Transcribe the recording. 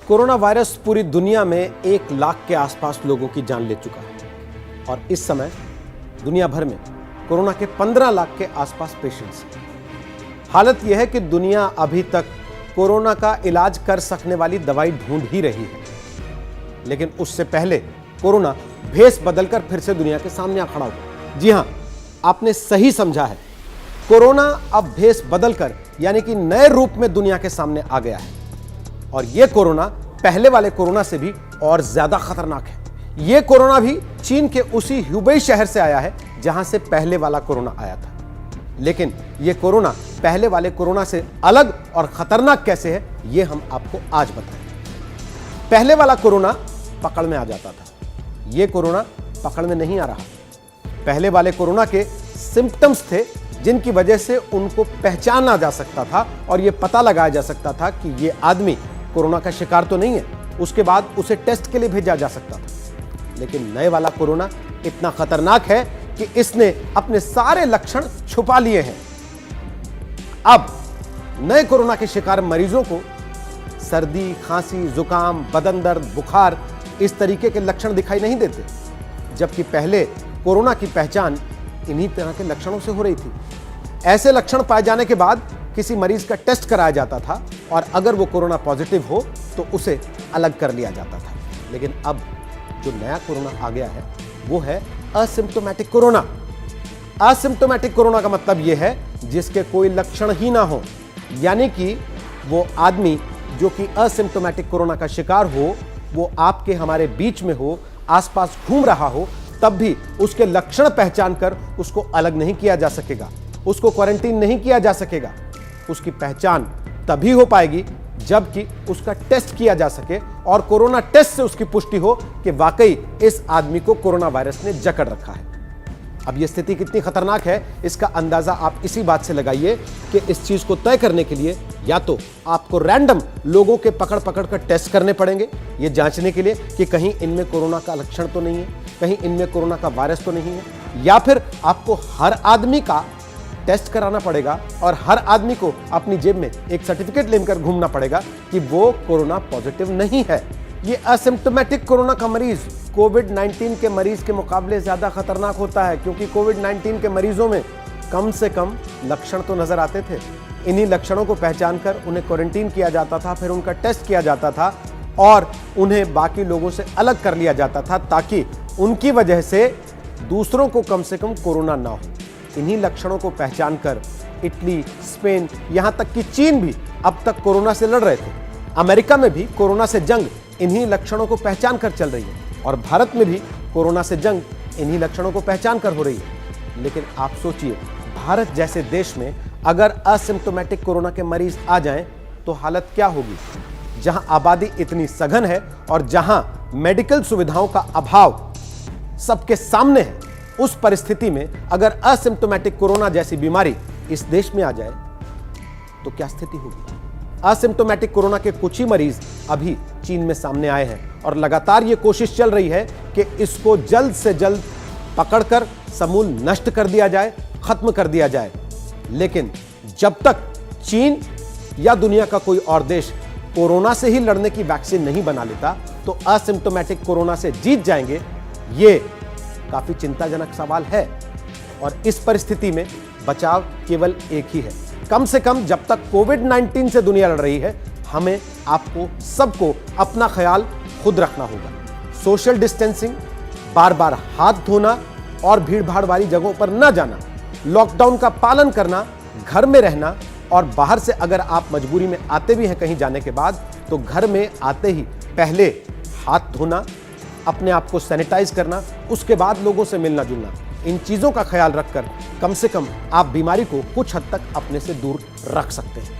Corona virus पूरी दुनिया में 1 लाख के आसपास लोगों की जान ले चुका है और इस समय दुनिया भर में कोरोना के 15 लाख के आसपास पेशेंट्स हैं। हालत यह है कि दुनिया अभी तक कोरोना का इलाज कर सकने वाली दवाई ढूंढ ही रही है, लेकिन उससे पहले कोरोना भेष बदलकर फिर से दुनिया के सामने आ खड़ा हुआ। जी हां, आपने सही समझा है। कोरोना अब भेष बदलकर यानी कि नए रूप में दुनिया के सामने आ गया है और यह कोरोना पहले वाले कोरोना से भी और ज्यादा खतरनाक है। यह कोरोना भी चीन के उसी ह्यूबेई शहर से आया है जहां से पहले वाला कोरोना आया था, लेकिन यह कोरोना पहले वाले कोरोना से अलग और खतरनाक कैसे है यह हम आपको आज बताएंगे। पहले वाला कोरोना पकड़ में आ जाता था, यह कोरोना पकड़ में नहीं आ रहा। पहले वाले कोरोना के सिम्पटम्स थे जिनकी वजह से उनको पहचाना जा सकता था और यह पता लगाया जा सकता था कि यह आदमी कोरोना का शिकार तो नहीं है। उसके बाद उसे टेस्ट के लिए भेजा जा सकता था। लेकिन नए वाला कोरोना इतना खतरनाक है कि इसने अपने सारे लक्षण छुपा लिए हैं। अब नए कोरोना के शिकार मरीजों को सर्दी, खांसी, जुकाम, बदन दर्द, बुखार इस तरीके के लक्षण दिखाई नहीं देते, जबकि पहले कोरोना की पहचान इन्हीं तरह के लक्षणों से हो रही थी। ऐसे लक्षण पाए जाने के बाद किसी मरीज का टेस्ट कराया जाता था और अगर वो कोरोना पॉजिटिव हो तो उसे अलग कर लिया जाता था। लेकिन अब जो नया कोरोना आ गया है वो है असिम्प्टोमेटिक कोरोना। असिम्प्टोमेटिक कोरोना का मतलब यह है जिसके कोई लक्षण ही ना हो, यानी कि वो आदमी जो कि असिम्प्टोमेटिक कोरोना का शिकार हो, वो आपके हमारे बीच में हो, आसपास घूम रहा हो, तब भी उसके लक्षण पहचान कर उसको अलग नहीं किया जा सकेगा, उसको क्वारंटीन नहीं किया जा सकेगा। उसकी पहचान तभी हो पाएगी जबकि उसका टेस्ट किया जा सके और कोरोना टेस्ट से उसकी पुष्टि हो कि वाकई इस आदमी को कोरोना वायरस ने जकड़ रखा है। अब यह स्थिति कितनी खतरनाक है इसका अंदाजा आप इसी बात से लगाइए कि इस चीज को तय करने के लिए या तो आपको रैंडम लोगों के पकड़ पकड़ कर टेस्ट करने पड़ेंगे, ये जांचने के लिए कि कहीं इनमें कोरोना का लक्षण तो नहीं है, कहीं इनमें कोरोना का वायरस तो नहीं है, या फिर आपको हर आदमी का टेस्ट कराना पड़ेगा और हर आदमी को अपनी जेब में एक सर्टिफिकेट लेकर घूमना पड़ेगा कि वो कोरोना पॉजिटिव नहीं है। ये असिम्प्टोमेटिक कोरोना का मरीज कोविड-19 के मरीज के मुकाबले ज्यादा खतरनाक होता है, क्योंकि कोविड-19 के मरीजों में कम से कम लक्षण तो नजर आते थे। इन्हीं लक्षणों को पहचान कर उन्हें क्वारंटीन किया जाता था, फिर उनका टेस्ट किया जाता था और उन्हें बाकी लोगों से अलग कर लिया जाता था ताकि उनकी वजह से दूसरों को कम से कम कोरोना ना हो। इन्हीं लक्षणों को पहचान कर इटली, स्पेन, यहां तक कि चीन भी अब तक कोरोना से लड़ रहे थे। अमेरिका में भी कोरोना से जंग इन्हीं लक्षणों को पहचान कर चल रही है और भारत में भी कोरोना से जंग इन्हीं लक्षणों को पहचान कर हो रही है। लेकिन आप सोचिए, भारत जैसे देश में अगर असिम्प्टोमेटिक कोरोना के मरीज आ जाएं तो हालत क्या होगी, जहां आबादी इतनी सघन है और जहां मेडिकल सुविधाओं का अभाव सबके सामने है। उस परिस्थिति में अगर असिम्प्टोमेटिक कोरोना जैसी बीमारी इस देश में आ जाए तो क्या स्थिति होगी। असिम्प्टोमेटिक कोरोना के कुछ ही मरीज अभी चीन में सामने आए हैं और लगातार ये कोशिश चल रही है कि इसको जल्द से जल्द पकड़कर समूल नष्ट कर दिया जाए, खत्म कर दिया जाए। लेकिन जब तक चीन या दुनिया का कोई और देश कोरोना से ही लड़ने की वैक्सीन नहीं बना लेता तो असिम्प्टोमेटिक कोरोना से जीत जाएंगे, ये काफी चिंताजनक सवाल है। और इस परिस्थिति में बचाव केवल एक ही है। कम से कम जब तक कोविड-19 से दुनिया लड़ रही है, हमें आपको सबको अपना ख्याल खुद रखना होगा। सोशल डिस्टेंसिंग, बार बार हाथ धोना और भीड़ भाड़ वाली जगहों पर न जाना, लॉकडाउन का पालन करना, घर में रहना और बाहर से अगर आप मजबूरी में आते भी हैं कहीं जाने के बाद तो घर में आते ही पहले हाथ धोना, अपने आप को सैनिटाइज करना, उसके बाद लोगों से मिलना जुलना। इन चीजों का ख्याल रखकर कम से कम आप बीमारी को कुछ हद तक अपने से दूर रख सकते हैं।